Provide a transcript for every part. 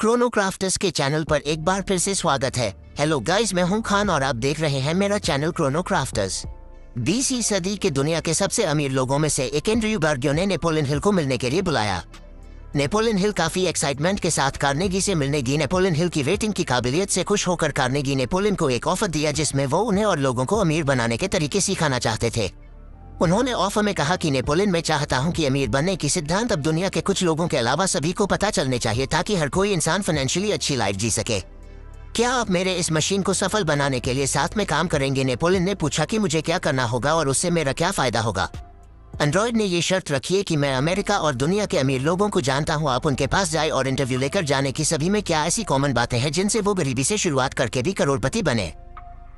Chrono crafters के channel पर एक बार फिर से स्वागत है। हेलो गाइस, मैं हूं खान और आप देख रहे हैं मेरा चैनल क्रोनो क्राफ्टर्स। 20वीं सदी के दुनिया के सबसे अमीर लोगों में से एक एंड्रयू बार्ग्यो ने नेपोलियन हिल को मिलने के लिए बुलाया। नेपोलियन हिल काफी एक्साइटमेंट के साथ कार्नेगी से मिलने गई। नेपोलियन हिल की रेटिंग की काबिलियत से खुश होकर कार्नेगी नेपोलियन को एक ऑफर दिया जिसमें वो उन्हें और लोगों को अमीर बनाने के तरीके सिखाना चाहते थे। उन्होंने ऑफर में कहा कि नेपोलियन, मैं चाहता हूं कि अमीर बनने की सिद्धांत अब दुनिया के कुछ लोगों के अलावा सभी को पता चलने चाहिए ताकि हर कोई इंसान फाइनेंशियली अच्छी लाइफ जी सके। क्या आप मेरे इस मशीन को सफल बनाने के लिए साथ में काम करेंगे? नेपोलियन ने पूछा कि मुझे क्या करना होगा और उससे मेरा क्या फायदा होगा। एंड्रॉयड ने ये शर्त रखी है कि मैं अमेरिका और दुनिया के अमीर लोगों को जानता हूँ, आप उनके पास जाए और इंटरव्यू लेकर जाने की सभी में क्या ऐसी कॉमन बातें हैं जिनसे वो गरीबी से शुरुआत करके भी करोड़पति बने,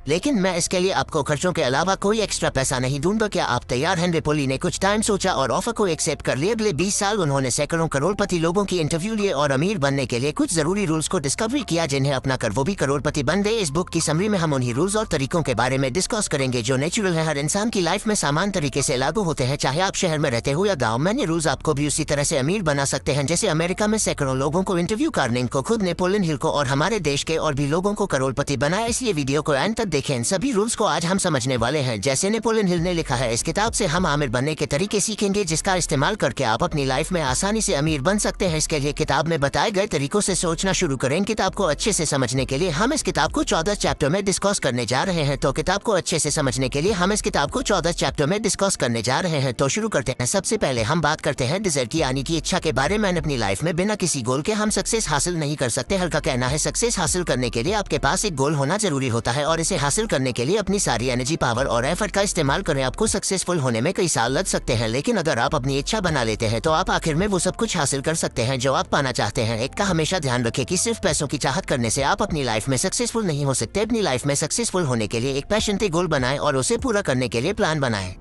लेकिन मैं इसके लिए आपको खर्चों के अलावा कोई एक्स्ट्रा पैसा नहीं दूंगा। क्या आप तैयार हैं? नेपोलियन ने कुछ टाइम सोचा और ऑफर को एक्सेप्ट कर लिया। अगले 20 साल उन्होंने सैकड़ों करोड़पति लोगों की इंटरव्यू लिए और अमीर बनने के लिए कुछ जरूरी रूल्स को डिस्कवरी किया जिन्हें अपनाकर वो भी करोड़पति बन गए। इस बुक की समरी में हम उन्हीं रूल्स और तरीकों के बारे में डिस्कस करेंगे जो नेचुरल है, हर इंसान की लाइफ में समान तरीके से लागू होते हैं, चाहे आप शहर में रहते हो या गाँव में। ये रूल्स आपको भी उसी तरह से अमीर बना सकते हैं जैसे अमेरिका में सैकड़ों लोगों को इंटरव्यू कार्नेगी को, खुद नेपोलियन हिल को और हमारे देश के और भी लोगों को करोड़पति बनाया। इसलिए वीडियो को एंड तक देखें। सभी रूल्स को आज हम समझने वाले हैं। जैसे नेपोलियन हिल ने लिखा है, इस किताब से हम आमिर बनने के तरीके सीखेंगे जिसका इस्तेमाल करके आप अपनी लाइफ में आसानी से अमीर बन सकते हैं। इसके लिए किताब में बताए गए तरीकों से सोचना शुरू करें। किताब को अच्छे से समझने के लिए हम इस किताब को 14 चैप्टर में डिस्कस करने जा रहे हैं। तो किताब को अच्छे से समझने के लिए हम इस किताब को 14 चैप्टर में डिस्कस करने जा रहे हैं। तो शुरू करते हैं। सबसे पहले हम बात करते हैं डिजायर की, यानी कि इच्छा के बारे में। अपनी लाइफ में बिना किसी गोल के हम सक्सेस हासिल नहीं कर सकते। हल्का कहना है, सक्सेस हासिल करने के लिए आपके पास एक गोल होना जरूरी होता है और इसे हासिल करने के लिए अपनी सारी एनर्जी, पावर और एफर्ट का इस्तेमाल करें। आपको सक्सेसफुल होने में कई साल लग सकते हैं, लेकिन अगर आप अपनी इच्छा बना लेते हैं तो आप आखिर में वो सब कुछ हासिल कर सकते हैं जो आप पाना चाहते हैं। एक का हमेशा ध्यान रखें कि सिर्फ पैसों की चाहत करने से आप अपनी लाइफ में सक्सेसफुल नहीं हो सकते। अपनी लाइफ में सक्सेसफुल होने के लिए एक पैशनेट गोल बनाएं और उसे पूरा करने के लिए प्लान बनाएं।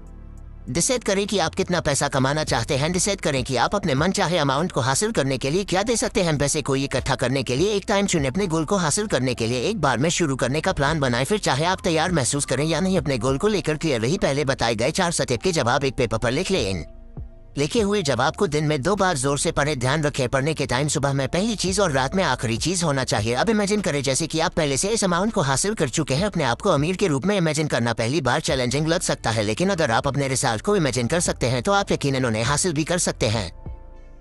डिसाइड करें कि आप कितना पैसा कमाना चाहते हैं। डिसाइड करें कि आप अपने मन चाहे अमाउंट को हासिल करने के लिए क्या दे सकते हैं। पैसे को इकट्ठा करने के लिए एक टाइम चुनें। अपने गोल को हासिल करने के लिए एक बार में शुरू करने का प्लान बनाएं। फिर चाहे आप तैयार महसूस करें या नहीं, अपने गोल को लेकर क्लियर रही। पहले बताए गए 4 स्टेप के जवाब एक पेपर पर लिख लें। लिखे हुए जवाब को दिन में 2 बार जोर से पढ़ें। ध्यान रखें, पढ़ने के टाइम सुबह में पहली चीज और रात में आखिरी चीज होना चाहिए। अब इमेजिन करें जैसे कि आप पहले से इस अमाउंट को हासिल कर चुके हैं। अपने आप को अमीर के रूप में इमेजिन करना पहली बार चैलेंजिंग लग सकता है, लेकिन अगर आप अपने रिजल्ट को इमेजिन कर सकते हैं तो आप यकीनन उन्हें हासिल भी कर सकते हैं।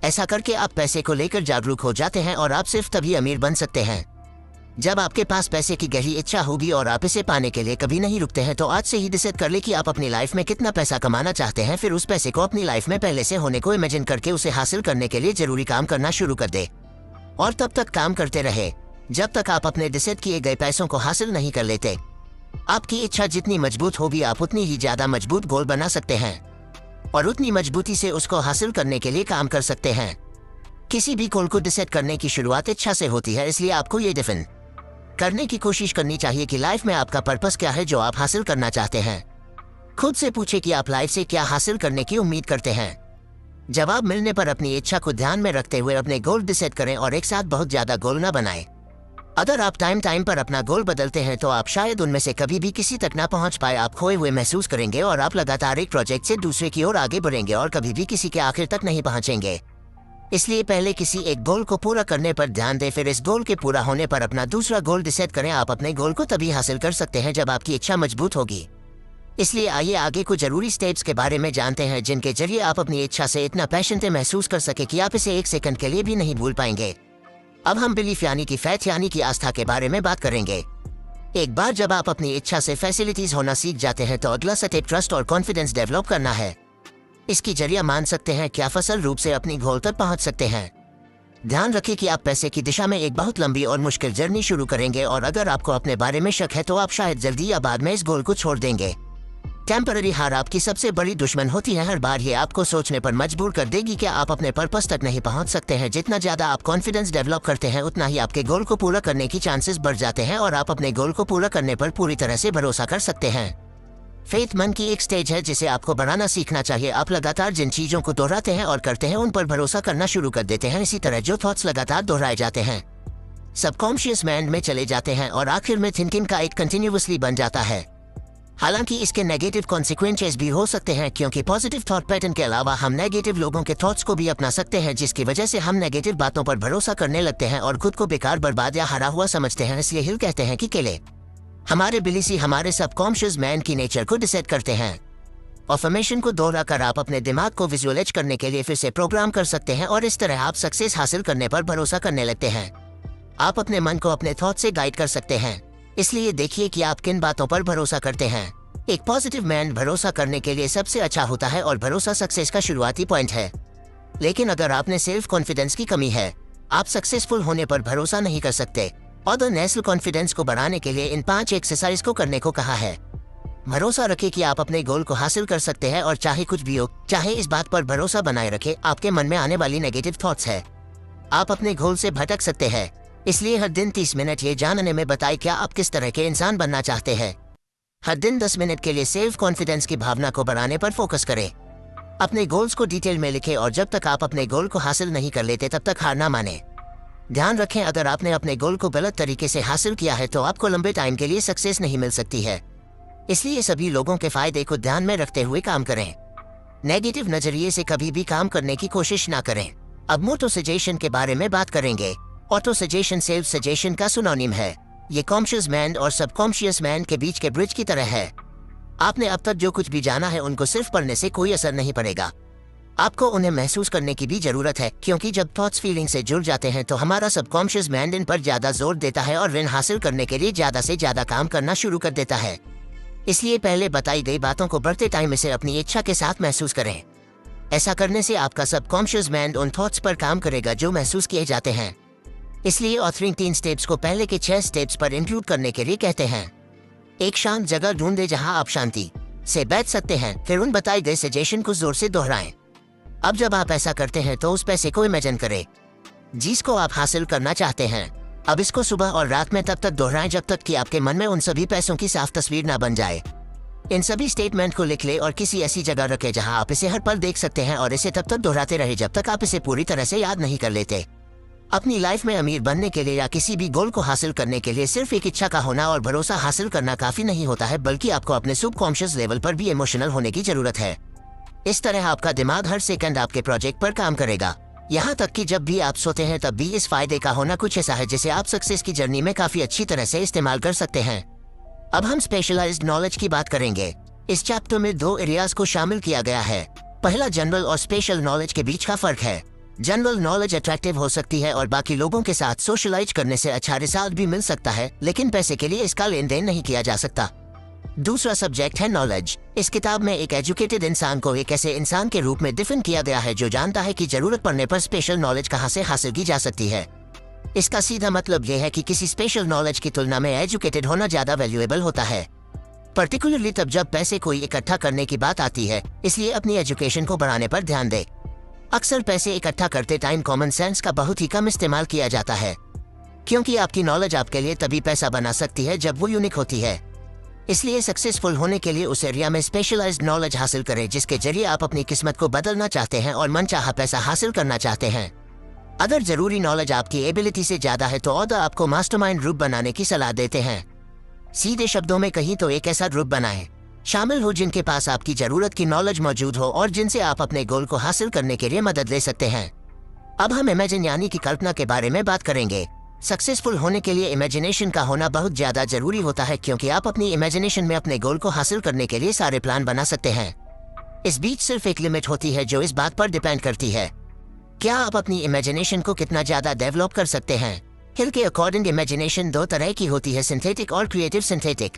ऐसा करके आप पैसे को लेकर जागरूक हो जाते हैं और आप सिर्फ तभी अमीर बन सकते हैं जब आपके पास पैसे की गहरी इच्छा होगी और आप इसे पाने के लिए कभी नहीं रुकते हैं। तो आज से ही डिसाइड कर ले कि आप अपनी लाइफ में कितना पैसा कमाना चाहते हैं। फिर उस पैसे को अपनी लाइफ में पहले से होने को इमेजिन करके उसे हासिल करने के लिए जरूरी काम करना शुरू कर दे और तब तक काम करते रहे जब तक आप अपने डिसाइड किए गए पैसों को हासिल नहीं कर लेते। आपकी इच्छा जितनी मजबूत होगी आप उतनी ही ज्यादा मजबूत गोल बना सकते हैं और उतनी मजबूती से उसको हासिल करने के लिए काम कर सकते हैं। किसी भी गोल को डिसाइड करने की शुरुआत इच्छा से होती है, इसलिए आपको ये डिफाइन करने की कोशिश करनी चाहिए कि लाइफ में आपका पर्पस क्या है जो आप हासिल करना चाहते हैं। खुद से पूछे कि आप लाइफ से क्या हासिल करने की उम्मीद करते हैं। जवाब मिलने पर अपनी इच्छा को ध्यान में रखते हुए अपने गोल डिसाइड करें और एक साथ बहुत ज्यादा गोल न बनाएं। अगर आप टाइम पर अपना गोल बदलते हैं तो आप शायद उनमें से कभी भी किसी तक ना पहुंच पाए। आप खोए हुए महसूस करेंगे और आप लगातार एक प्रोजेक्ट से दूसरे की ओर आगे बढ़ेंगे और कभी भी किसी के आखिर तक नहीं पहुंचेंगे। इसलिए पहले किसी एक गोल को पूरा करने पर ध्यान दें, फिर इस गोल के पूरा होने पर अपना दूसरा गोल डिसाइड करें। आप अपने गोल को तभी हासिल कर सकते हैं जब आपकी इच्छा मजबूत होगी। इसलिए आइए आगे कुछ जरूरी स्टेप्स के बारे में जानते हैं जिनके जरिए आप अपनी इच्छा से इतना पैशनेट महसूस कर सके कि आप इसे 1 सेकंड के लिए भी नहीं भूल पाएंगे। अब हम बिलीफ यानी कि फैथ यानी कि आस्था के बारे में बात करेंगे। एक बार जब आप अपनी इच्छा से फैसिलिटीज होना सीख जाते हैं तो अगला स्टेप ट्रस्ट और कॉन्फिडेंस डेवलप करना है। इसकी जरिए मान सकते हैं कि आप असल रूप से अपनी गोल तक पहुंच सकते हैं। ध्यान रखें कि आप पैसे की दिशा में एक बहुत लंबी और मुश्किल जर्नी शुरू करेंगे और अगर आपको अपने बारे में शक है तो आप शायद जल्दी या बाद में इस गोल को छोड़ देंगे। टेम्पररी हार आपकी सबसे बड़ी दुश्मन होती है। हर बार ये आपको सोचने पर मजबूर कर देगी कि आप अपने पर्पस तक नहीं पहुंच सकते हैं। जितना ज्यादा आप कॉन्फिडेंस डेवलप करते हैं उतना ही आपके गोल को पूरा करने की चांसेस बढ़ जाते हैं और आप अपने गोल को पूरा करने पर पूरी तरह से भरोसा कर सकते हैं। फेथ मन की एक स्टेज है जिसे आपको बनाना सीखना चाहिए। आप लगातार जिन चीजों को दोहराते हैं और करते हैं उन पर भरोसा करना शुरू कर देते हैं। इसी तरह जो थॉट्स लगातार दोहराए जाते हैं सबकॉन्शियस माइंड में चले जाते हैं और आखिर में थिंकिंग का एक कंटिन्यूअसली बन जाता है। हालांकि इसके नेगेटिव कॉन्सिक्वेंसेस भी हो सकते हैं, क्योंकि पॉजिटिव थॉट पैटर्न के अलावा हम नेगेटिव लोगों के थॉट्स को भी अपना सकते हैं, जिसकी वजह से हम नेगेटिव बातों पर भरोसा करने लगते हैं और खुद को बेकार, बर्बाद या हारा हुआ समझते हैं। इसलिए हिल कहते हैं कि केले हमारे बिलीसी हमारे सबकॉन्शियस माइंड की नेचर को डिसाइड करते हैं। अफर्मेशन को दोहरा कर आप अपने दिमाग को विजुअलाइज करने के लिए फिर से प्रोग्राम कर सकते हैं और इस तरह आप सक्सेस हासिल करने पर भरोसा करने लगते हैं। आप अपने मन को अपने थॉट से गाइड कर सकते हैं, इसलिए देखिए कि आप किन बातों पर भरोसा करते हैं। एक पॉजिटिव माइंड भरोसा करने के लिए सबसे अच्छा होता है और भरोसा सक्सेस का शुरुआती पॉइंट है। लेकिन अगर आपने सेल्फ कॉन्फिडेंस की कमी है, आप सक्सेसफुल होने पर भरोसा नहीं कर सकते। और द नेशनल कॉन्फिडेंस को बढ़ाने के लिए इन 5 एक्सरसाइज को करने को कहा है। भरोसा रखें कि आप अपने गोल को हासिल कर सकते हैं और चाहे कुछ भी हो, चाहे इस बात पर भरोसा बनाए रखें आपके मन में आने वाली नेगेटिव थॉट्स है। आप अपने गोल से भटक सकते हैं, इसलिए हर दिन 30 मिनट ये जानने में बताएं क्या आप किस तरह के इंसान बनना चाहते हैं। हर दिन 10 मिनट के लिए सेल्फ कॉन्फिडेंस की भावना को बढ़ाने पर फोकस करें। अपने गोल्स को डिटेल में लिखें और जब तक आप अपने गोल को हासिल नहीं कर लेते तब तक हार ना माने। ध्यान रखें, अगर आपने अपने गोल को गलत तरीके से हासिल किया है तो आपको लंबे टाइम के लिए सक्सेस नहीं मिल सकती है। इसलिए सभी लोगों के फायदे को ध्यान में रखते हुए काम करें। नेगेटिव नजरिए से कभी भी काम करने की कोशिश ना करें। अब मोटो सजेशन के बारे में बात करेंगे। ऑटो सजेशन सेल्फ सजेशन का सिनोनिम है। ये कॉन्शियस माइंड और सबकॉन्शियस माइंड के बीच के ब्रिज की तरह है। आपने अब तक जो कुछ भी जाना है उनको सिर्फ पढ़ने से कोई असर नहीं पड़ेगा, आपको उन्हें महसूस करने की भी जरूरत है, क्योंकि जब थॉट्स फीलिंग से जुड़ जाते हैं तो हमारा सबकॉन्शियस माइंड इन पर ज्यादा जोर देता है और विन हासिल करने के लिए ज्यादा से ज्यादा काम करना शुरू कर देता है। इसलिए पहले बताई गई बातों को बढ़ते टाइम से अपनी इच्छा के साथ महसूस करें। ऐसा करने से आपका सबकॉन्शियस माइंड उन थॉट्स पर काम करेगा जो महसूस किए जाते हैं। इसलिए ऑथरिंग 3 स्टेप्स को पहले के 6 स्टेप्स पर इंक्लूड करने के लिए कहते हैं। एक शांत जगह ढूंढे जहां आप शांति से बैठ सकते हैं, फिर उन बताए गए सजेशन को जोर से दोहराएं। अब जब आप ऐसा करते हैं तो उस पैसे को इमेजिन करें जिसको आप हासिल करना चाहते हैं। अब इसको सुबह और रात में तब तक दोहराएं जब तक कि आपके मन में उन सभी पैसों की साफ तस्वीर ना बन जाए। इन सभी स्टेटमेंट को लिख ले और किसी ऐसी जगह रखें जहां आप इसे हर पल देख सकते हैं और इसे तब तक दोहराते रहे जब तक आप इसे पूरी तरह से याद नहीं कर लेते। अपनी लाइफ में अमीर बनने के लिए या किसी भी गोल को हासिल करने के लिए सिर्फ एक इच्छा का होना और भरोसा हासिल करना काफी नहीं होता है, बल्कि आपको अपने सबकॉन्शियस लेवल पर भी इमोशनल होने की जरूरत है। इस तरह आपका दिमाग हर सेकंड आपके प्रोजेक्ट पर काम करेगा, यहाँ तक कि जब भी आप सोते हैं तब भी इस फायदे का होना कुछ ऐसा है जिसे आप सक्सेस की जर्नी में काफी अच्छी तरह से इस्तेमाल कर सकते हैं। अब हम स्पेशलाइज्ड नॉलेज की बात करेंगे। इस चैप्टर में 2 एरियाज को शामिल किया गया है। पहला, जनरल और स्पेशल नॉलेज के बीच का फर्क है। जनरल नॉलेज अट्रैक्टिव हो सकती है और बाकी लोगों के साथ सोशलाइज करने से अच्छा रिजल्ट भी मिल सकता है, लेकिन पैसे के लिए इसका लेन देन नहीं किया जा सकता। दूसरा सब्जेक्ट है नॉलेज। इस किताब में एक एजुकेटेड इंसान को एक ऐसे इंसान के रूप में डिफाइन किया गया है जो जानता है कि जरूरत पड़ने पर स्पेशल नॉलेज कहां से हासिल की जा सकती है। इसका सीधा मतलब यह है कि किसी स्पेशल नॉलेज की तुलना में एजुकेटेड होना ज्यादा वैल्यूएबल होता है, पर्टिकुलरली तब जब पैसे कोई इकट्ठा करने की बात आती है। इसलिए अपनी एजुकेशन को बढ़ाने पर ध्यान दें। अक्सर पैसे इकट्ठा करते टाइम कॉमन सेंस का बहुत ही कम इस्तेमाल किया जाता है, क्योंकि आपकी नॉलेज आपके लिए तभी पैसा बना सकती है जब वो यूनिक होती है। इसलिए सक्सेसफुल होने के लिए उस एरिया में स्पेशलाइज्ड नॉलेज हासिल करें जिसके जरिए आप अपनी किस्मत को बदलना चाहते हैं और मनचाहा पैसा हासिल करना चाहते हैं। अगर जरूरी नॉलेज आपकी एबिलिटी से ज्यादा है तो ऑथर आपको मास्टरमाइंड ग्रुप बनाने की सलाह देते हैं। सीधे शब्दों में कहीं तो एक ऐसा ग्रुप बनाएं, शामिल हो जिनके पास आपकी जरूरत की नॉलेज मौजूद हो और जिनसे आप अपने गोल को हासिल करने के लिए मदद ले सकते हैं। अब हम इमेजिन यानी कि कल्पना के बारे में बात करेंगे। सक्सेसफुल होने के लिए इमेजिनेशन का होना बहुत ज्यादा जरूरी होता है, क्योंकि आप अपनी इमेजिनेशन में अपने गोल को हासिल करने के लिए सारे प्लान बना सकते हैं। इस बीच सिर्फ एक लिमिट होती है जो इस बात पर डिपेंड करती है क्या आप अपनी इमेजिनेशन को कितना ज्यादा डेवलप कर सकते हैं। हिल के अकॉर्डिंग इमेजिनेशन 2 तरह की होती है, सिंथेटिक और क्रिएटिव सिंथेटिक।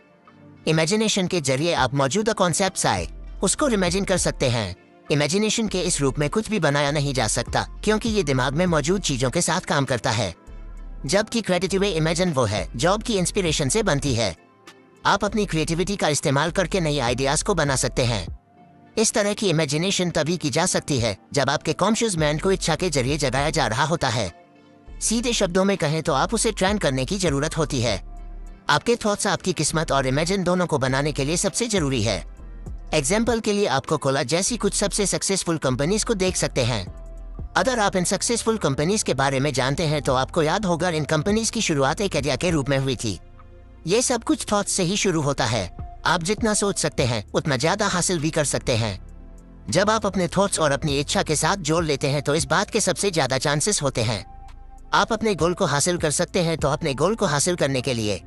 इमेजिनेशन के जरिए आप मौजूदा कॉन्सेप्ट आए उसको इमेजिन कर सकते हैं। इमेजिनेशन के इस रूप में कुछ भी बनाया नहीं जा सकता, क्योंकि ये दिमाग में मौजूद चीजों के साथ काम करता है, जबकि क्रिएटिव इमेजिन वो है जो आपकी इंस्पिरेशन से बनती है। आप अपनी क्रिएटिविटी का इस्तेमाल करके नई आइडियाज को बना सकते हैं। इस तरह की इमेजिनेशन तभी की जा सकती है जब आपके कॉन्शियस माइंड को इच्छा के जरिए जगाया जा रहा होता है। सीधे शब्दों में कहें तो आप उसे ट्रेन करने की जरूरत होती है। आपके थॉट्स आपकी किस्मत और इमेजिन दोनों को बनाने के लिए सबसे जरूरी है। एग्जाम्पल के लिए आपको कोला जैसी कुछ सबसे सक्सेसफुल कंपनीज को देख सकते हैं। अगर आप इन सक्सेसफुल कंपनीज के बारे में जानते हैं तो आपको याद होगा इन कंपनीज की शुरुआत एक आइडिया के रूप में हुई थी। ये सब कुछ थॉट्स से ही शुरू होता है। आप जितना सोच सकते हैं उतना ज्यादा हासिल भी कर सकते हैं। जब आप अपने थॉट्स और अपनी इच्छा के साथ जोड़ लेते हैं तो इस बात के सबसे ज्यादा चांसेस होते हैं। आप अपने गोल को हासिल कर सकते हैं, तो अपने गोल को हासिल करने के लिए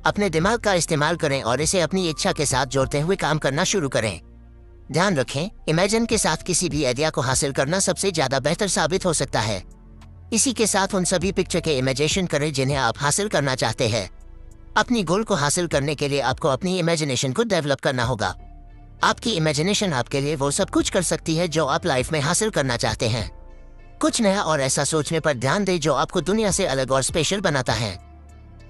अपने दिमाग का इस्तेमाल करें और इसे अपनी इच्छा के साथ जोड़ते हुए काम करना शुरू करें। ध्यान रखें, इमेजिन के साथ किसी भी आइडिया को हासिल करना सबसे ज्यादा बेहतर साबित हो सकता है। इसी के साथ उन सभी पिक्चर के इमेजिनेशन करें जिन्हें आप हासिल करना चाहते हैं। अपनी गोल को हासिल करने के लिए आपको अपनी इमेजिनेशन को डेवलप करना होगा। आपकी इमेजिनेशन आपके लिए वो सब कुछ कर सकती है जो आप लाइफ में हासिल करना चाहते हैं। कुछ नया और ऐसा सोचने पर ध्यान दें जो आपको दुनिया से अलग और स्पेशल बनाता है,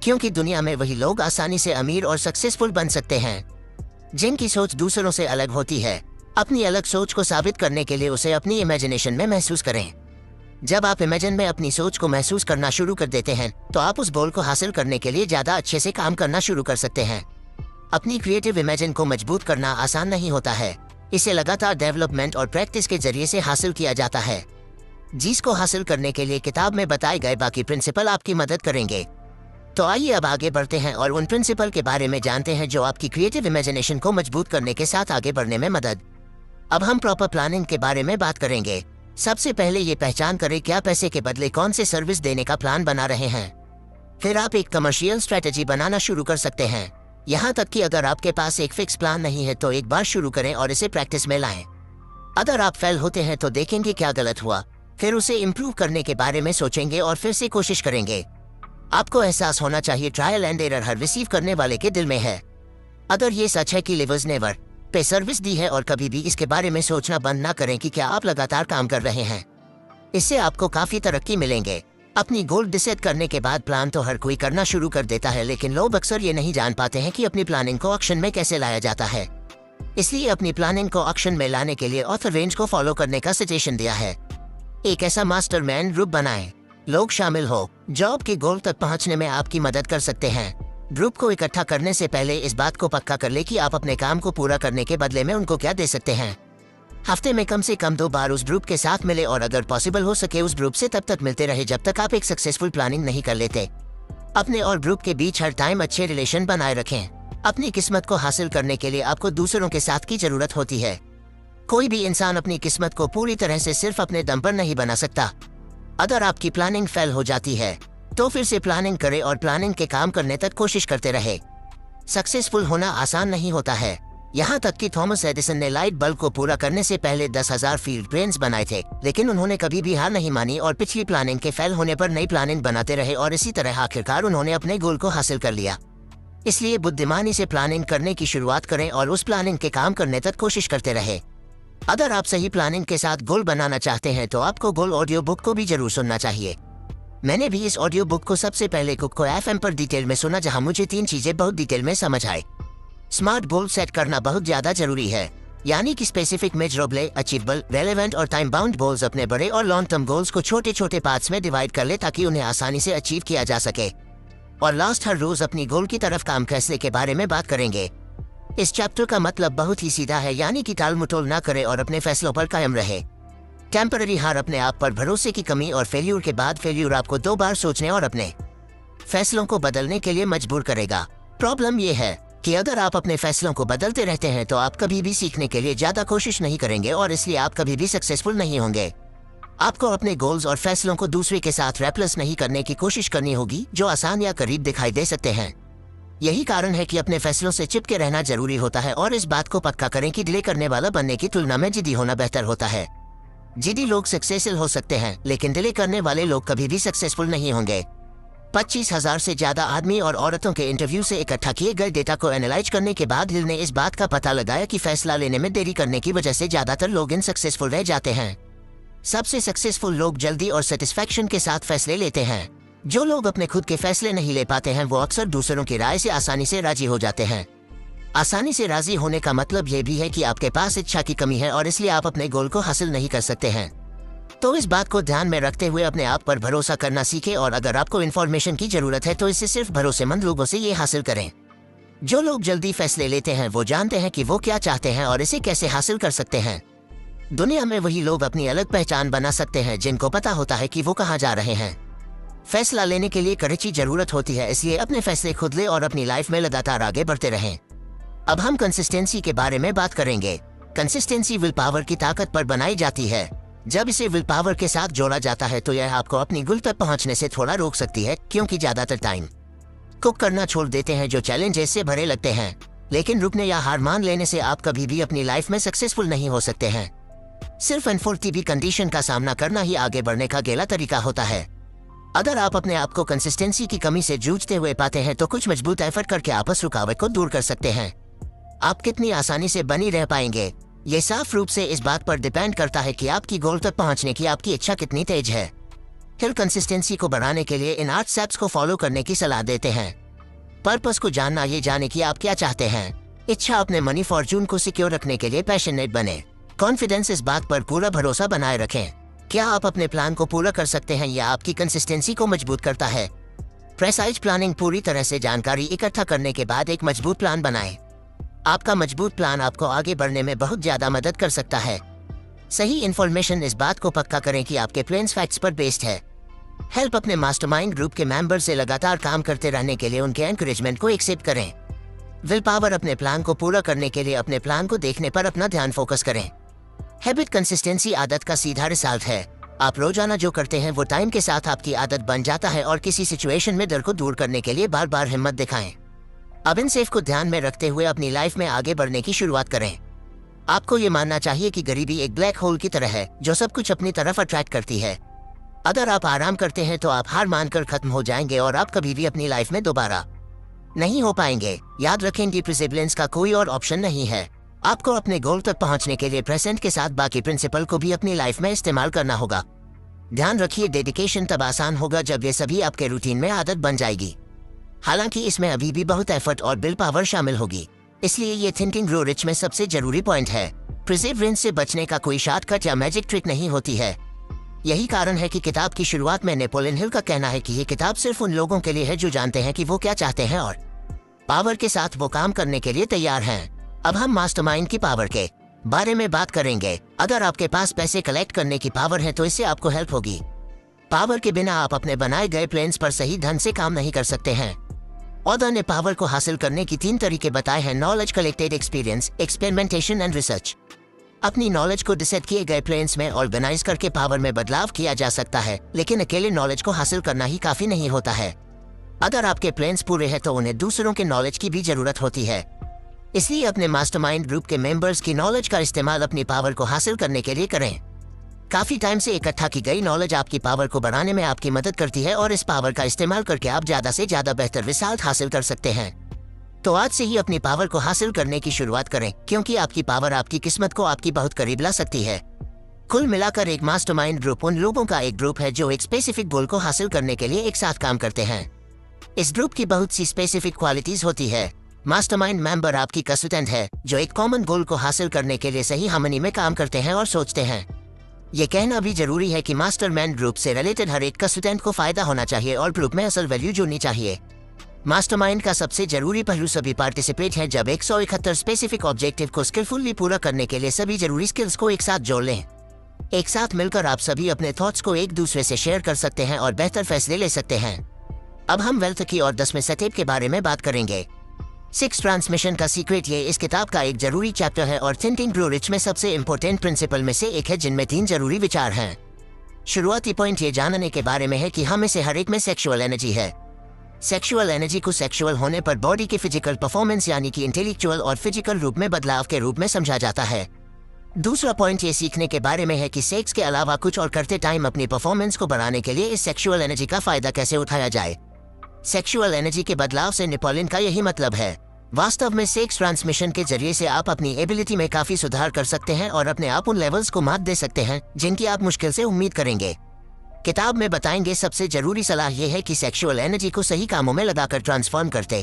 क्योंकि दुनिया में वही लोग आसानी से अमीर और सक्सेसफुल बन सकते हैं जिनकी सोच दूसरों से अलग होती है। अपनी अलग सोच को साबित करने के लिए उसे अपनी इमेजिनेशन में महसूस करें। जब आप इमेजिन में अपनी सोच को महसूस करना शुरू कर देते हैं तो आप उस गोल को हासिल करने के लिए ज्यादा अच्छे से काम करना शुरू कर सकते हैं। अपनी क्रिएटिव इमेजिन को मजबूत करना आसान नहीं होता है। इसे लगातार डेवलपमेंट और प्रैक्टिस के जरिए से हासिल किया जाता है, जिसको हासिल करने के लिए किताब में बताए गए बाकी प्रिंसिपल आपकी मदद करेंगे। तो आइए अब आगे बढ़ते हैं और उन प्रिंसिपल के बारे में जानते हैं जो आपकी क्रिएटिव इमेजिनेशन को मजबूत करने के साथ आगे बढ़ने में मदद। अब हम प्रॉपर प्लानिंग के बारे में बात करेंगे। सबसे पहले ये पहचान करें क्या पैसे के बदले कौन से सर्विस देने का प्लान बना रहे हैं। फिर आप एक कमर्शियल स्ट्रेटेजी बनाना शुरू कर सकते हैं। यहाँ तक कि अगर आपके पास एक फिक्स प्लान नहीं है तो एक बार शुरू करें और इसे प्रैक्टिस में लाएं। अगर आप फेल होते हैं तो देखेंगे क्या गलत हुआ, फिर उसे इम्प्रूव करने के बारे में सोचेंगे और फिर से कोशिश करेंगे। आपको एहसास होना चाहिए trial and error her receive करने वाले के दिल में है। अगर ये सच है कि लिवर्स नेवर पे सर्विस दी है और कभी भी इसके बारे में सोचना बंद ना करें कि क्या आप लगातार काम कर रहे हैं, इससे आपको काफी तरक्की मिलेंगे। अपनी गोल डिसाइड करने के बाद प्लान तो हर कोई करना शुरू कर देता है, लेकिन लोग अक्सर ये नहीं जान पाते हैं कि अपनी प्लानिंग को एक्शन में कैसे लाया जाता है। इसलिए अपनी प्लानिंग को एक्शन में लाने के लिए ऑथर रेंज को फॉलो करने का सजेशन दिया है। एक ऐसा मास्टरमाइंड ग्रुप बनाएं, लोग शामिल हो जो आपके गोल तक पहुंचने में आपकी मदद कर सकते हैं। ग्रुप को इकट्ठा करने से पहले इस बात को पक्का कर ले कि आप अपने काम को पूरा करने के बदले में उनको क्या दे सकते हैं। हफ्ते में कम से कम 2 बार उस ग्रुप के साथ मिले और अगर पॉसिबल हो सके उस ग्रुप से तब तक मिलते रहे जब तक आप एक सक्सेसफुल प्लानिंग नहीं कर लेते। अपने और ग्रुप के बीच हर टाइम अच्छे रिलेशन बनाए रखें। अपनी किस्मत को हासिल करने के लिए आपको दूसरों के साथ की जरूरत होती है। कोई भी इंसान अपनी किस्मत को पूरी तरह से सिर्फ अपने दम पर नहीं बना सकता। अगर आपकी प्लानिंग फेल हो जाती है तो फिर से प्लानिंग करें और प्लानिंग के काम करने तक कोशिश करते रहे। सक्सेसफुल होना आसान नहीं होता है। यहाँ तक कि थॉमस एडिसन ने लाइट बल्ब को पूरा करने से पहले 10,000 फील्ड ब्रेन्स बनाए थे, लेकिन उन्होंने कभी भी हार नहीं मानी और पिछली प्लानिंग के फेल होने पर नई प्लानिंग बनाते रहे और इसी तरह आखिरकार उन्होंने अपने गोल को हासिल कर लिया। इसलिए बुद्धिमानी से प्लानिंग करने की शुरुआत करें और उस प्लानिंग के काम करने तक कोशिश करते रहे। अगर आप सही प्लानिंग के साथ गोल बनाना चाहते हैं तो आपको गोल ऑडियो बुक को भी जरूर सुनना चाहिए। मैंने भी इस ऑडियो बुक को सबसे पहले कुको एफएम पर डिटेल में सुना, जहां मुझे 3 चीजें बहुत डिटेल में समझ आए। स्मार्ट गोल सेट करना बहुत ज्यादा जरूरी है, यानी कि स्पेसिफिक, मेजरेबल, अचीवेबल, रेलेवेंट और टाइम बाउंड गोल्स अपने बड़े और लॉन्ग टर्म गोल्स को छोटे छोटे पार्ट्स में डिवाइड कर ले ताकि उन्हें आसानी से अचीव किया जा सके। और लास्ट, हर रोज अपनी गोल की तरफ काम फैसले के बारे में बात करेंगे। इस चैप्टर का मतलब बहुत ही सीधा है, यानी कि टाल मटोल ना करे और अपने फैसलों पर कायम रहे। टेम्पररी हार अपने आप पर भरोसे की कमी और फेल्यूर के बाद फेल्यूर आपको 2 बार सोचने और अपने फैसलों को बदलने के लिए मजबूर करेगा। प्रॉब्लम यह है कि अगर आप अपने फैसलों को बदलते रहते हैं तो आप कभी भी सीखने के लिए ज्यादा कोशिश नहीं करेंगे और इसलिए आप कभी भी सक्सेसफुल नहीं होंगे। आपको अपने गोल्स और फैसलों को दूसरे के साथ रेप्लेस नहीं करने की कोशिश करनी होगी जो आसान या करीब दिखाई दे सकते हैं। यही कारण है कि अपने फैसलों से चिपके रहना जरूरी होता है और इस बात को पक्का करें कि डिले करने वाला बनने की तुलना में जिद्दी होना बेहतर होता है। जिद्दी लोग सक्सेसफुल हो सकते हैं, लेकिन डिले करने वाले लोग कभी भी सक्सेसफुल नहीं होंगे। 25,000 से ज्यादा आदमी और औरतों के इंटरव्यू से इकट्ठा किए गए डेटा को एनालाइज करने के बाद हिल ने इस बात का पता लगाया कि फैसला लेने में देरी करने की वजह से ज्यादातर लोग इनसक्सेसफुल रह जाते हैं। सबसे सक्सेसफुल लोग जल्दी और सेटिस्फैक्शन के साथ फैसले लेते हैं। जो लोग अपने खुद के फैसले नहीं ले पाते हैं वो अक्सर दूसरों की राय से आसानी से राजी हो जाते हैं। आसानी से राजी होने का मतलब ये भी है कि आपके पास इच्छा की कमी है और इसलिए आप अपने गोल को हासिल नहीं कर सकते हैं। तो इस बात को ध्यान में रखते हुए अपने आप पर भरोसा करना सीखें और अगर आपको इन्फॉर्मेशन की जरूरत है तो इसे सिर्फ भरोसेमंद लोगों से ये हासिल करें। जो लोग जल्दी फैसले लेते हैं वो जानते हैं कि वो क्या चाहते हैं और इसे कैसे हासिल कर सकते हैं। दुनिया में वही लोग अपनी अलग पहचान बना सकते हैं जिनको पता होता है कि वो कहाँ जा रहे हैं। फैसला लेने के लिए करेज की जरूरत होती है, इसलिए अपने फैसले खुद ले और अपनी लाइफ में लगातार आगे बढ़ते रहें। अब हम कंसिस्टेंसी के बारे में बात करेंगे। कंसिस्टेंसी विल पावर की ताकत पर बनाई जाती है। जब इसे विल पावर के साथ जोड़ा जाता है तो यह आपको अपनी गोल तक पहुंचने से थोड़ा रोक सकती है, क्योंकि ज्यादातर टाइम कुक करना छोड़ देते हैं जो चैलेंजेस से भरे लगते हैं। लेकिन रुकने या हार मान लेने से आप कभी भी अपनी लाइफ में सक्सेसफुल नहीं हो सकते हैं। सिर्फ अनफोर्टी कंडीशन का सामना करना ही आगे बढ़ने का अकेला तरीका होता है। अगर आप अपने आप को कंसिस्टेंसी की कमी से जूझते हुए पाते हैं तो कुछ मजबूत एफर्ट करके आप उस रुकावट को दूर कर सकते हैं। आप कितनी आसानी से बनी रह पाएंगे, ये साफ रूप से इस बात पर डिपेंड करता है कि आपकी गोल तक पहुंचने की आपकी इच्छा कितनी तेज है। हिल कंसिस्टेंसी को बढ़ाने के लिए इन 8 स्टेप्स को फॉलो करने की सलाह देते हैं। पर्पस को जानना, ये जाने कि आप क्या चाहते हैं। इच्छा, अपने मनी फॉर्चून को सिक्योर रखने के लिए पैशनेट बने। कॉन्फिडेंस, इस बात पर पूरा भरोसा बनाए रखें क्या आप अपने प्लान को पूरा कर सकते हैं, यह आपकी कंसिस्टेंसी को मजबूत करता है। प्रेसाइज प्लानिंग, पूरी तरह से जानकारी इकट्ठा करने के बाद एक मजबूत प्लान बनाएं। आपका मजबूत प्लान आपको आगे बढ़ने में बहुत ज्यादा मदद कर सकता है। सही इन्फॉर्मेशन, इस बात को पक्का करें कि आपके प्लान्स फैक्ट्स पर बेस्ड है। हेल्प, अपने मास्टरमाइंड ग्रुप के मेंबर से लगातार काम करते रहने के लिए उनके एनकरेजमेंट को एक्सेप्ट करें। विल पावर, अपने प्लान को पूरा करने के लिए अपने प्लान को देखने पर अपना ध्यान फोकस करें। हैबिट, कंसिस्टेंसी आदत का सीधा रिजल्ट है। आप रोजाना जो करते हैं वो टाइम के साथ आपकी आदत बन जाता है और किसी सिचुएशन में डर को दूर करने के लिए बार बार हिम्मत दिखाएं। अब इन सेफ को ध्यान में रखते हुए अपनी लाइफ में आगे बढ़ने की शुरुआत करें। आपको ये मानना चाहिए कि गरीबी एक ब्लैक होल की तरह है जो सब कुछ अपनी तरफ अट्रैक्ट करती है। अगर आप आराम करते हैं तो आप हार मानकर खत्म हो जाएंगे और आप कभी भी अपनी लाइफ में दोबारा नहीं हो पाएंगे। याद रखें कि परसिवरेंस का कोई और ऑप्शन नहीं है। आपको अपने गोल तक पहुंचने के लिए प्रेजेंट के साथ बाकी प्रिंसिपल को भी अपनी लाइफ में इस्तेमाल करना होगा। ध्यान रखिए, डेडिकेशन तब आसान होगा जब ये सभी आपके रूटीन में आदत बन जाएगी। हालांकि इसमें अभी भी बहुत एफर्ट और विल पावर शामिल होगी, इसलिए ये थिंकिंग ग्रो रिच में सबसे जरूरी पॉइंट है। परसिवरेंस से बचने का कोई शॉर्टकट या मैजिक ट्रिक नहीं होती है। यही कारण है कि किताब की शुरुआत में नेपोलियन हिल का कहना है कि ये किताब सिर्फ उन लोगों के लिए है जो जानते हैं कि वो क्या चाहते हैं और पावर के साथ वो काम करने के लिए तैयार हैं। अब हम मास्टरमाइंड की पावर के बारे में बात करेंगे। अगर आपके पास पैसे कलेक्ट करने की पावर है तो इससे आपको हेल्प होगी। पावर के बिना आप अपने बनाए गए प्लान्स पर सही ढंग से काम नहीं कर सकते हैं। ऑथर ने पावर को हासिल करने की 3 तरीके बताए हैं: knowledge, collected experience, experimentation and research. अपनी नॉलेज को डिसाइड किए गए प्लान्स में ऑर्गेनाइज करके पावर में बदलाव किया जा सकता है, लेकिन अकेले नॉलेज को हासिल करना ही काफी नहीं होता है। अगर आपके प्लान्स पूरे हैं तो उन्हें दूसरों के नॉलेज की भी जरूरत होती है। इसलिए अपने मास्टरमाइंड ग्रुप के मेंबर्स की नॉलेज का इस्तेमाल अपनी पावर को हासिल करने के लिए करें। काफी टाइम से इकट्ठा की गई नॉलेज आपकी पावर को बढ़ाने में आपकी मदद करती है और इस पावर का इस्तेमाल करके आप ज्यादा से ज्यादा बेहतर रिजल्ट हासिल कर सकते हैं। तो आज से ही अपनी पावर को हासिल करने की शुरुआत करें, क्योंकि आपकी पावर आपकी किस्मत को आपकी बहुत करीब ला सकती है। कुल मिलाकर एक मास्टरमाइंड ग्रुप उन लोगों का एक ग्रुप है जो एक स्पेसिफिक गोल को हासिल करने के लिए एक साथ काम करते हैं। इस ग्रुप की बहुत सी स्पेसिफिक क्वालिटीज होती है। मास्टरमाइंड मेंबर आपकी कंसल्टेंट है जो एक कॉमन गोल को हासिल करने के लिए सही हार्मनी में काम करते हैं और सोचते हैं। ये कहना भी जरूरी है कि मास्टरमाइंड ग्रुप से रिलेटेड हर एक कंसल्टेंट को फायदा होना चाहिए और ग्रुप में असल वैल्यू जुड़नी चाहिए। मास्टरमाइंड का सबसे जरूरी पहलू सभी पार्टिसिपेट है जब 171 स्पेसिफिक ऑब्जेक्टिव को स्किलफुली पूरा करने के लिए सभी जरूरी स्किल्स को एक साथ जोड़ लें। एक साथ मिलकर आप सभी अपने थॉट्स को एक दूसरे से शेयर कर सकते हैं और बेहतर फैसले ले सकते हैं। अब हम वेल्थ की और 10वें स्टेप के बारे में बात करेंगे। 6 ट्रांसमिशन का सीक्रेट, ये इस किताब का एक जरूरी चैप्टर है और थिंकिंग ग्रो रिच में सबसे इम्पोर्टेंट प्रिंसिपल में से एक है, जिनमें 3 जरूरी विचार हैं। शुरुआती पॉइंट ये जानने के बारे में है कि हम में से हर एक में सेक्सुअल एनर्जी है। सेक्सुअल एनर्जी को सेक्सुअल होने पर बॉडी के फिजिकल परफॉर्मेंस यानी कि इंटेलेक्चुअल और फिजिकल रूप में बदलाव के रूप में समझा जाता है। दूसरा पॉइंट ये सीखने के बारे में है कि सेक्स के अलावा कुछ और करते टाइम अपनी परफॉर्मेंस को बढ़ाने के लिए इस सेक्सुअल एनर्जी का फायदा कैसे उठाया जाए। सेक्सुअल एनर्जी के बदलाव से नेपोलियन का यही मतलब है। वास्तव में सेक्स ट्रांसमिशन के जरिए से आप अपनी एबिलिटी में काफी सुधार कर सकते हैं और अपने आप उन लेवल्स को मात दे सकते हैं जिनकी आप मुश्किल से उम्मीद करेंगे। किताब में बताएंगे सबसे जरूरी सलाह यह है कि सेक्सुअल एनर्जी को सही कामों में लगाकर ट्रांसफॉर्म करते।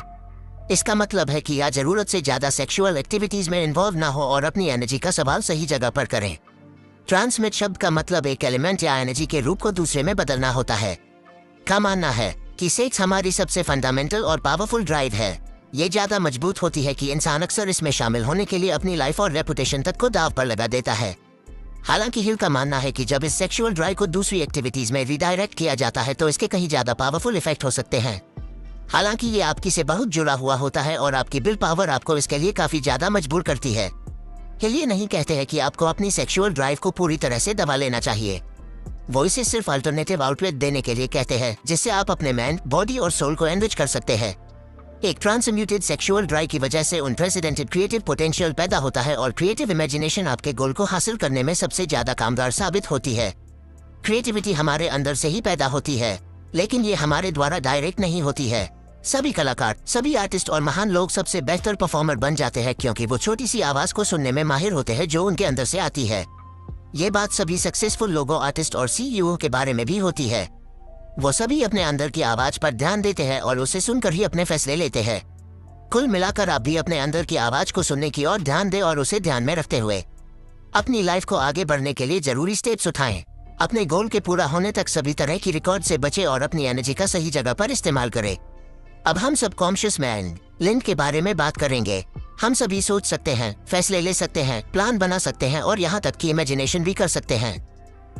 इसका मतलब है कि या जरूरत से ज्यादा सेक्सुअल एक्टिविटीज में इन्वॉल्व ना हो और अपनी एनर्जी का सवाल सही जगह पर करें। ट्रांसमिट शब्द का मतलब एक एलिमेंट या एनर्जी के रूप को दूसरे में बदलना होता है। का मानना है कि सेक्स हमारी सबसे फंडामेंटल और पावरफुल ड्राइव है। ये ज्यादा मजबूत होती है कि इंसान अक्सर इसमें शामिल होने के लिए अपनी लाइफ और रेपुटेशन तक को दाव पर लगा देता है। हालांकि हिल का मानना है कि जब इस सेक्सुअल ड्राइव को दूसरी एक्टिविटीज में रिडायरेक्ट किया जाता है तो इसके कहीं ज्यादा पावरफुल इफेक्ट हो सकते हैं। हालांकि ये आपकी से बहुत जुड़ा हुआ होता है और आपकी विल पावर आपको इसके लिए काफी ज्यादा मजबूर करती है। ये नहीं कहते हैं कि आपको अपनी सेक्सुअल ड्राइव को पूरी तरह से दबा लेना चाहिए। वो इसे सिर्फ अल्टरनेटिव आउटलेट देने के लिए कहते हैं, जिससे आप अपने माइंड, बॉडी और सोल को एनरिच कर सकते हैं। एक ट्रांसम्यूटेड सेक्सुअल ड्राइव की वजह से अनप्रेसिडेंटेड क्रिएटिव पोटेंशियल पैदा होता है और क्रिएटिव इमेजिनेशन आपके गोल को हासिल करने में सबसे ज्यादा कामगार साबित होती है। क्रिएटिविटी हमारे अंदर से ही पैदा होती है, लेकिन ये हमारे द्वारा डायरेक्ट नहीं होती है। सभी कलाकार, सभी आर्टिस्ट और महान लोग सबसे बेहतर परफॉर्मर बन जाते हैं क्योंकि वो छोटी सी आवाज को सुनने में माहिर होते हैं जो उनके अंदर से आती है। ये बात सभी सक्सेसफुल लोगों, आर्टिस्ट और सीईओ के बारे में भी होती है। वो सभी अपने अंदर की आवाज पर ध्यान देते हैं और उसे सुनकर ही अपने फैसले लेते हैं। कुल मिलाकर आप भी अपने अंदर की आवाज को सुनने की ओर ध्यान दें और उसे ध्यान में रखते हुए अपनी लाइफ को आगे बढ़ने के लिए जरूरी स्टेप्स उठाएं। अपने गोल के पूरा होने तक सभी तरह की रिकॉर्ड से बचे और अपनी एनर्जी का सही जगह पर इस्तेमाल करें। अब हम सबकॉन्शियस माइंड लिंक के बारे में बात करेंगे। हम सभी सोच सकते हैं, फैसले ले सकते हैं, प्लान बना सकते हैं और यहाँ तक कि इमेजिनेशन भी कर सकते हैं।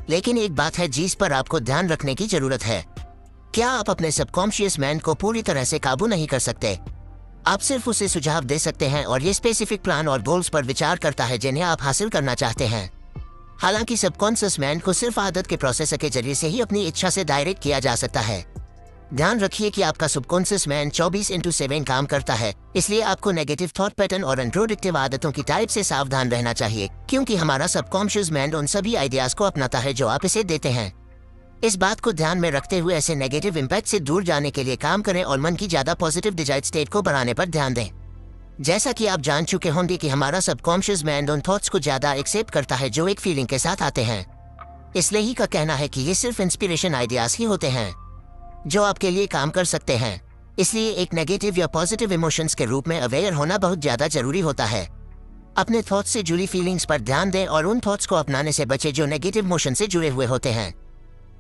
लेकिन एक बात है जिस पर आपको ध्यान रखने की जरूरत है। क्या आप अपने सबकॉन्शियस माइंड को पूरी तरह से काबू नहीं कर सकते? आप सिर्फ उसे सुझाव दे सकते हैं और ये स्पेसिफिक प्लान और गोल्स पर विचार करता है जिन्हें आप हासिल करना चाहते हैं। हालांकि सबकॉन्शियस माइंड को सिर्फ आदत के प्रोसेसर के जरिए से ही अपनी इच्छा से डायरेक्ट किया जा सकता है। ध्यान रखिए कि आपका सबकॉन्शियस माइंड 24/7 काम करता है, इसलिए आपको नेगेटिव थॉट पैटर्न और अनप्रोडक्टिव आदतों की टाइप से सावधान रहना चाहिए, क्योंकि हमारा सबकॉन्शियस माइंड उन सभी आइडियाज को अपनाता है जो आप इसे देते हैं। इस बात को ध्यान में रखते हुए ऐसे नेगेटिव इम्पैक्ट से दूर जाने के लिए काम करें और मन की ज्यादा पॉजिटिव डिजायर्ड स्टेट को बढ़ाने पर ध्यान दें। जैसा कि आप जान चुके होंगे कि हमारा सबकॉन्शियस माइंड उन थॉट्स को ज्यादा एक्सेप्ट करता है जो एक फीलिंग के साथ आते हैं। इसलिए ही का कहना है कि ये सिर्फ इंस्पिरेशन आइडियाज ही होते हैं जो आपके लिए काम कर सकते हैं। इसलिए एक नेगेटिव या पॉजिटिव इमोशंस के रूप में अवेयर होना बहुत ज्यादा जरूरी होता है। अपने थॉट्स से जुड़ी फीलिंग्स पर ध्यान दें और उन थॉट्स को अपनाने से बचें जो नेगेटिव इमोशन से जुड़े हुए होते हैं।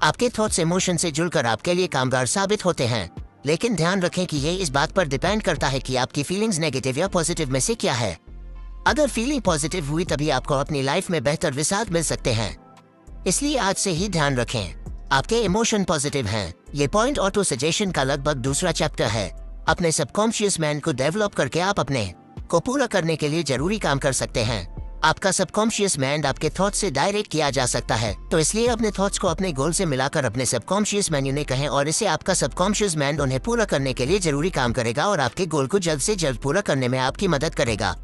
आपके थॉट्स इमोशन से जुड़कर आपके लिए कामगार साबित होते हैं, लेकिन ध्यान रखें कि ये इस बात पर डिपेंड करता है कि आपकी फीलिंग्स नेगेटिव या पॉजिटिव में से क्या है। अगर फीलिंग पॉजिटिव हुई तभी आपको अपनी लाइफ में बेहतर विसात मिल सकते हैं। इसलिए आज से ही ध्यान रखें आपके इमोशन पॉजिटिव हैं। ये पॉइंट ऑटो सजेशन का लगभग दूसरा चैप्टर है। अपने सबकॉन्शियस माइंड को डेवलप करके आप अपने को पूरा करने के लिए जरूरी काम कर सकते हैं। आपका सबकॉन्शियस माइंड आपके थॉट्स से डायरेक्ट किया जा सकता है, तो इसलिए अपने थॉट्स को अपने गोल से मिलाकर अपने सबकॉन्शियस माइंड उन्हें कहें और इसे आपका सबकॉन्शियस माइंड उन्हें पूरा करने के लिए जरूरी काम करेगा और आपके गोल को जल्द से जल्द पूरा करने में आपकी मदद करेगा।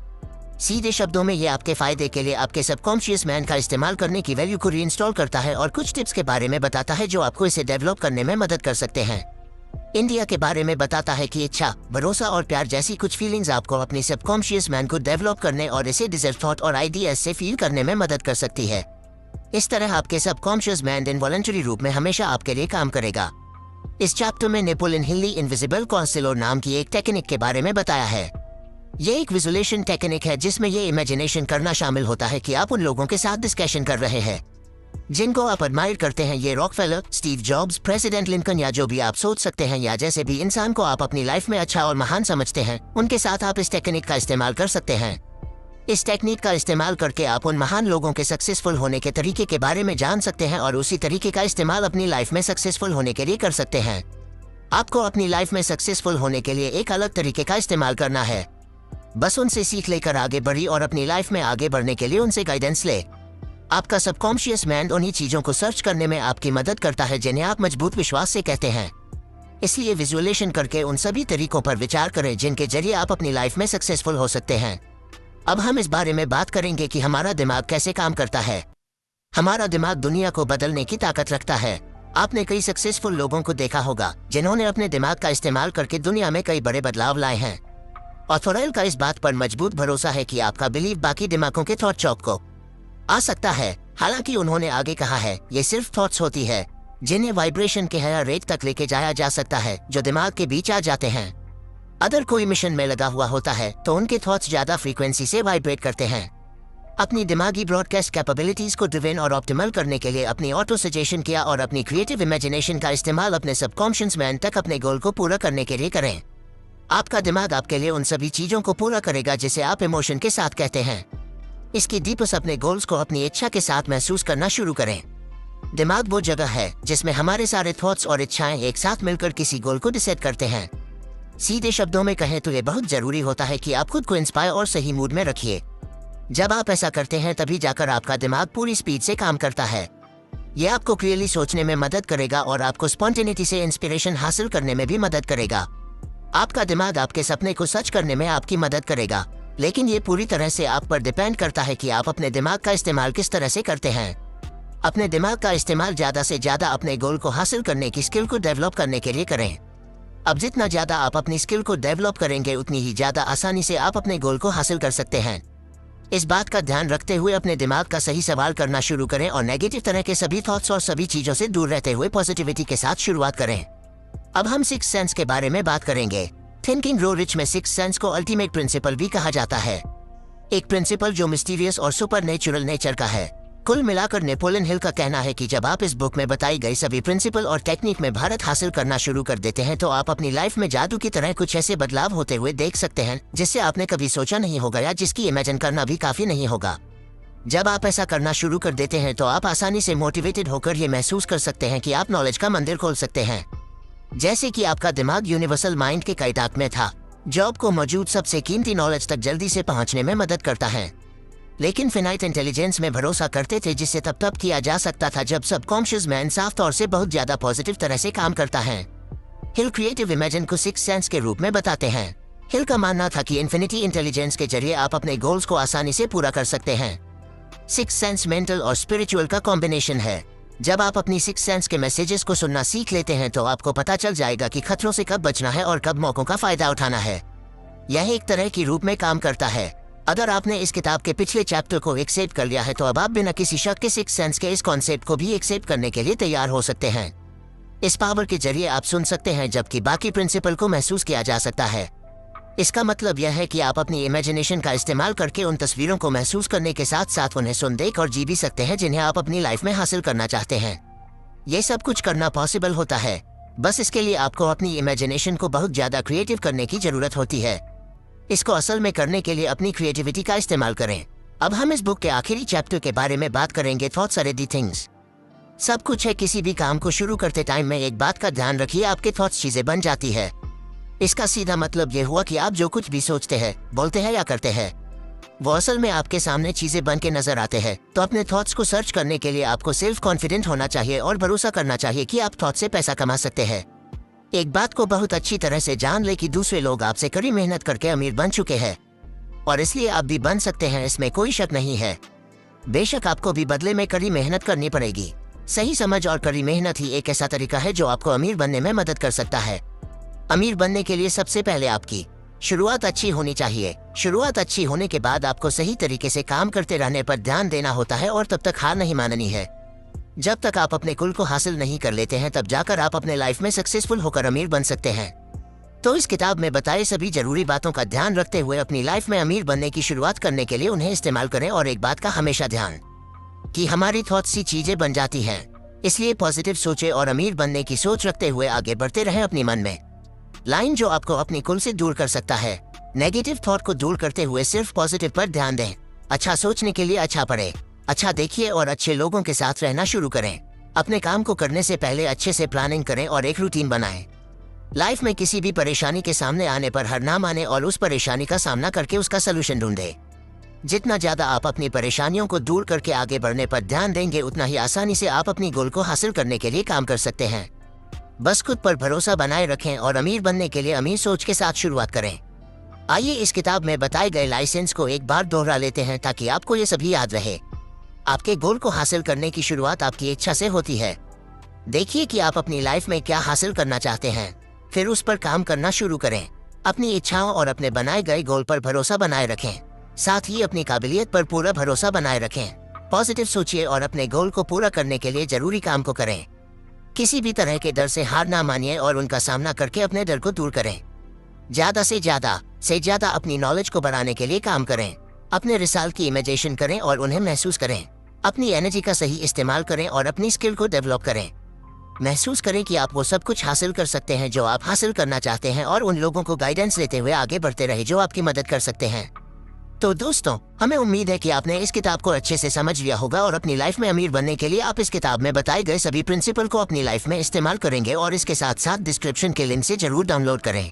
सीधे शब्दों में ये आपके फायदे के लिए आपके सबकॉन्शियस माइंड का इस्तेमाल करने की वैल्यू को रीइंस्टॉल करता है और कुछ टिप्स के बारे में बताता है जो आपको इसे डेवलप करने में मदद कर सकते हैं। इंडिया के बारे में बताता है कि इच्छा, भरोसा और प्यार जैसी कुछ फीलिंग्स आपको अपनी सबकॉन्शियस माइंड को डेवलप करने और इसे डिजायर थॉट और आइडियाज से फील करने में मदद कर सकती है। इस तरह आपके सबकॉन्शियस माइंड इनवॉलंटरी रूप में हमेशा आपके लिए काम करेगा। इस चैप्टर में नेपोलियन हिल ने इनविजिबल काउंसिलर नाम की एक टेक्निक के बारे में बताया है। ये एक विजुअलेशन टेक्निक है जिसमें ये इमेजिनेशन करना शामिल होता है कि आप उन लोगों के साथ डिस्कशन कर रहे हैं जिनको आप एडमायर करते हैं। ये Rockefeller, Steve jobs, president Lincoln या जो भी आप सोच सकते हैं या जैसे भी इंसान को आप अपनी लाइफ में अच्छा और महान समझते हैं, उनके साथ आप इस टेक्निक का इस्तेमाल कर सकते हैं। इस टेक्निक का इस्तेमाल करके आप उन महान लोगों के सक्सेसफुल होने के तरीके के बारे में जान सकते हैं और उसी तरीके का इस्तेमाल अपनी लाइफ में सक्सेसफुल होने के लिए कर सकते हैं। आपको अपनी लाइफ में सक्सेसफुल होने के लिए एक अलग तरीके का इस्तेमाल करना है। बस उनसे सीख लेकर आगे बढ़ी और अपनी लाइफ में आगे बढ़ने के लिए उनसे गाइडेंस ले। आपका सबकॉन्शियस माइंड उन्हीं चीजों को सर्च करने में आपकी मदद करता है जिन्हें आप मजबूत विश्वास से कहते हैं। इसलिए विजुअलेशन करके उन सभी तरीकों पर विचार करें जिनके जरिए आप अपनी लाइफ में सक्सेसफुल हो सकते हैं। अब हम इस बारे में बात करेंगे कि हमारा दिमाग कैसे काम करता है। हमारा दिमाग दुनिया को बदलने की ताकत रखता है। आपने कई सक्सेसफुल लोगों को देखा होगा जिन्होंने अपने दिमाग का इस्तेमाल करके दुनिया में कई बड़े बदलाव लाए हैं। ऑथोरेल का इस बात पर मजबूत भरोसा है कि आपका बिलीव बाकी दिमागों के थॉट चौक को आ सकता है। हालांकि उन्होंने आगे कहा है ये सिर्फ थॉट्स होती है जिन्हें वाइब्रेशन के हायर रेट तक लेके जाया जा सकता है जो दिमाग के बीच आ जाते हैं। अगर कोई मिशन में लगा हुआ होता है तो उनके थॉट्स ज्यादा फ्रीक्वेंसी से वाइब्रेट करते हैं। अपनी दिमागी ब्रॉडकास्ट कैपेबिलिटीज को डिवाइन और ऑप्टिमल करने के लिए अपनी ऑटो सजेशन किया और अपनी क्रिएटिव इमेजिनेशन का इस्तेमाल अपने सबकॉन्शियस माइंड तक अपने गोल को पूरा करने के लिए करें। आपका दिमाग आपके लिए उन सभी चीजों को पूरा करेगा जिसे आप इमोशन के साथ कहते हैं। इसकी डीपस अपने गोल्स को अपनी इच्छा के साथ महसूस करना शुरू करें। दिमाग वो जगह है जिसमें हमारे सारे थॉट्स और इच्छाएं एक साथ मिलकर किसी गोल को डिसाइड करते हैं। सीधे शब्दों में कहें तो ये बहुत जरूरी होता है कि आप खुद को इंस्पायर और सही मूड में रखिए। जब आप ऐसा करते हैं तभी जाकर आपका दिमाग पूरी स्पीड से काम करता है। ये आपको क्लियरली सोचने में मदद करेगा और आपको स्पॉन्टेनिटी से इंस्पिरेशन हासिल करने में भी मदद करेगा। आपका दिमाग आपके सपने को सच करने में आपकी मदद करेगा, लेकिन ये पूरी तरह से आप पर डिपेंड करता है कि आप अपने दिमाग का इस्तेमाल किस तरह से करते हैं। अपने दिमाग का इस्तेमाल ज्यादा से ज्यादा अपने गोल को हासिल करने की स्किल को डेवलप करने के लिए करें। अब जितना ज्यादा आप अपनी स्किल को डेवलप करेंगे उतनी ही ज्यादा आसानी से आप अपने गोल को हासिल कर सकते हैं। इस बात का ध्यान रखते हुए अपने दिमाग का सही सवाल करना शुरू करें और नेगेटिव तरह के सभी थॉट्स और सभी चीजों से दूर रहते हुए पॉजिटिविटी के साथ शुरुआत करें। अब हम सिक्स सेंस के बारे में बात करेंगे। थिंकिंग ग्रो रिच में सिक्स सेंस को अल्टीमेट प्रिंसिपल भी कहा जाता है, एक प्रिंसिपल जो मिस्टीरियस और सुपरनेचुरल नेचर का है। कुल मिलाकर नेपोलियन हिल का कहना है कि जब आप इस बुक में बताई गई सभी प्रिंसिपल और टेक्निक में भारत हासिल करना शुरू कर देते हैं तो आप अपनी लाइफ में जादू की तरह कुछ ऐसे बदलाव होते हुए देख सकते हैं जिससे आपने कभी सोचा नहीं होगा या जिसकी इमेजिन करना भी काफी नहीं होगा। जब आप ऐसा करना शुरू कर देते हैं तो आप आसानी से मोटिवेटेड होकर ये महसूस कर सकते हैं कि आप नॉलेज का मंदिर खोल सकते हैं। जैसे कि आपका दिमाग यूनिवर्सल माइंड के कायदात में था, जो आपको मौजूद सबसे कीमती नॉलेज तक जल्दी से पहुंचने में मदद करता है। लेकिन फिनाइट इंटेलिजेंस में भरोसा करते थे जिससे तब किया जा सकता था जब सबकॉन्शियस माइंड साफ तौर से बहुत ज्यादा पॉजिटिव तरह से काम करता है। हिल क्रिएटिव इमेजिन को सिक्स सेंस के रूप में बताते हैं। हिल का मानना था कि इन्फिनिटी इंटेलिजेंस के जरिए आप अपने गोल्स को आसानी से पूरा कर सकते हैं। सिक्स सेंस मेंटल और स्पिरिचुअल का कॉम्बिनेशन है। जब आप अपनी सिक्स सेंस के मैसेजेस को सुनना सीख लेते हैं तो आपको पता चल जाएगा कि खतरों से कब बचना है और कब मौकों का फायदा उठाना है। यह एक तरह की रूप में काम करता है। अगर आपने इस किताब के पिछले चैप्टर को एक्सेप्ट कर लिया है तो अब आप बिना किसी शक के सिक्स सेंस के इस कॉन्सेप्ट को भी एक्सेप्ट करने के लिए तैयार हो सकते हैं। इस पावर के जरिए आप सुन सकते हैं जबकि बाकी प्रिंसिपल को महसूस किया जा सकता है। इसका मतलब यह है कि आप अपनी इमेजिनेशन का इस्तेमाल करके उन तस्वीरों को महसूस करने के साथ साथ उन्हें सुन देख और जी भी सकते हैं जिन्हें आप अपनी लाइफ में हासिल करना चाहते हैं। ये सब कुछ करना पॉसिबल होता है, बस इसके लिए आपको अपनी इमेजिनेशन को बहुत ज्यादा क्रिएटिव करने की जरूरत होती है। इसको असल में करने के लिए अपनी क्रिएटिविटी का इस्तेमाल करें। अब हम इस बुक के आखिरी चैप्टर के बारे में बात करेंगे, थॉट्स आर द थिंग्स। सब कुछ है, किसी भी काम को शुरू करते टाइम में एक बात का ध्यान रखिए, आपके थॉट्स चीजें बन जाती है। इसका सीधा मतलब ये हुआ कि आप जो कुछ भी सोचते हैं, बोलते हैं या करते हैं वो असल में आपके सामने चीजें बन के नजर आते हैं। तो अपने थॉट्स को सर्च करने के लिए आपको सेल्फ कॉन्फिडेंट होना चाहिए और भरोसा करना चाहिए कि आप थॉट से पैसा कमा सकते हैं। एक बात को बहुत अच्छी तरह से जान ले कि दूसरे लोग आपसे कड़ी मेहनत करके अमीर बन चुके हैं और इसलिए आप भी बन सकते हैं, इसमें कोई शक नहीं है। बेशक आपको भी बदले में कड़ी मेहनत करनी पड़ेगी। सही समझ और कड़ी मेहनत ही एक ऐसा तरीका है जो आपको अमीर बनने में मदद कर सकता है। अमीर बनने के लिए सबसे पहले आपकी शुरुआत अच्छी होनी चाहिए। शुरुआत अच्छी होने के बाद आपको सही तरीके से काम करते रहने पर ध्यान देना होता है और तब तक हार नहीं माननी है। जब तक आप अपने कुल को हासिल नहीं कर लेते हैं तब जाकर आप अपने लाइफ में सक्सेसफुल होकर अमीर बन सकते हैं। तो इस किताब में बताए सभी जरूरी बातों का ध्यान रखते हुए अपनी लाइफ में अमीर बनने की शुरुआत करने के लिए उन्हें इस्तेमाल करें। और एक बात का हमेशा ध्यान कि हमारी थॉट्स सी चीजें बन जाती हैं, इसलिए पॉजिटिव सोचे और अमीर बनने की सोच रखते हुए आगे बढ़ते रहें अपनी मन में लाइन जो आपको अपनी कुल से दूर कर सकता है। नेगेटिव थॉट को दूर करते हुए सिर्फ पॉजिटिव पर ध्यान दें। अच्छा सोचने के लिए अच्छा पढ़े, अच्छा देखिए और अच्छे लोगों के साथ रहना शुरू करें। अपने काम को करने से पहले अच्छे से प्लानिंग करें और एक रूटीन बनाएं। लाइफ में किसी भी परेशानी के सामने आने पर हार ना माने और उस परेशानी का सामना करके उसका सलूशन ढूंढें। जितना ज्यादा आप अपनी परेशानियों को दूर करके आगे बढ़ने पर ध्यान देंगे उतना ही आसानी से आप अपनी गोल को हासिल करने के लिए काम कर सकते हैं। बस खुद पर भरोसा बनाए रखें और अमीर बनने के लिए अमीर सोच के साथ शुरुआत करें। आइए इस किताब में बताए गए लाइसेंस को एक बार दोहरा लेते हैं ताकि आपको ये सभी याद रहे। आपके गोल को हासिल करने की शुरुआत आपकी इच्छा से होती है। देखिए कि आप अपनी लाइफ में क्या हासिल करना चाहते हैं, फिर उस पर काम करना शुरू करें। अपनी इच्छाओं और अपने बनाए गए गोल पर भरोसा बनाए रखें, साथ ही अपनी काबिलियत पर पूरा भरोसा बनाए रखें। पॉजिटिव सोचिए और अपने गोल को पूरा करने के लिए जरूरी काम को करें। किसी भी तरह के डर से हार ना मानिए और उनका सामना करके अपने डर को दूर करें। ज्यादा से ज्यादा अपनी नॉलेज को बढ़ाने के लिए काम करें। अपने रिजल्ट की इमेजिनेशन करें और उन्हें महसूस करें। अपनी एनर्जी का सही इस्तेमाल करें और अपनी स्किल को डेवलप करें। महसूस करें कि आप वो सब कुछ हासिल कर सकते हैं जो आप हासिल करना चाहते हैं और उन लोगों को गाइडेंस देते हुए आगे बढ़ते रहे जो आपकी मदद कर सकते हैं। तो दोस्तों, हमें उम्मीद है कि आपने इस किताब को अच्छे से समझ लिया होगा और अपनी लाइफ में अमीर बनने के लिए आप इस किताब में बताए गए सभी प्रिंसिपल को अपनी लाइफ में इस्तेमाल करेंगे और इसके साथ साथ डिस्क्रिप्शन के लिंक से जरूर डाउनलोड करें।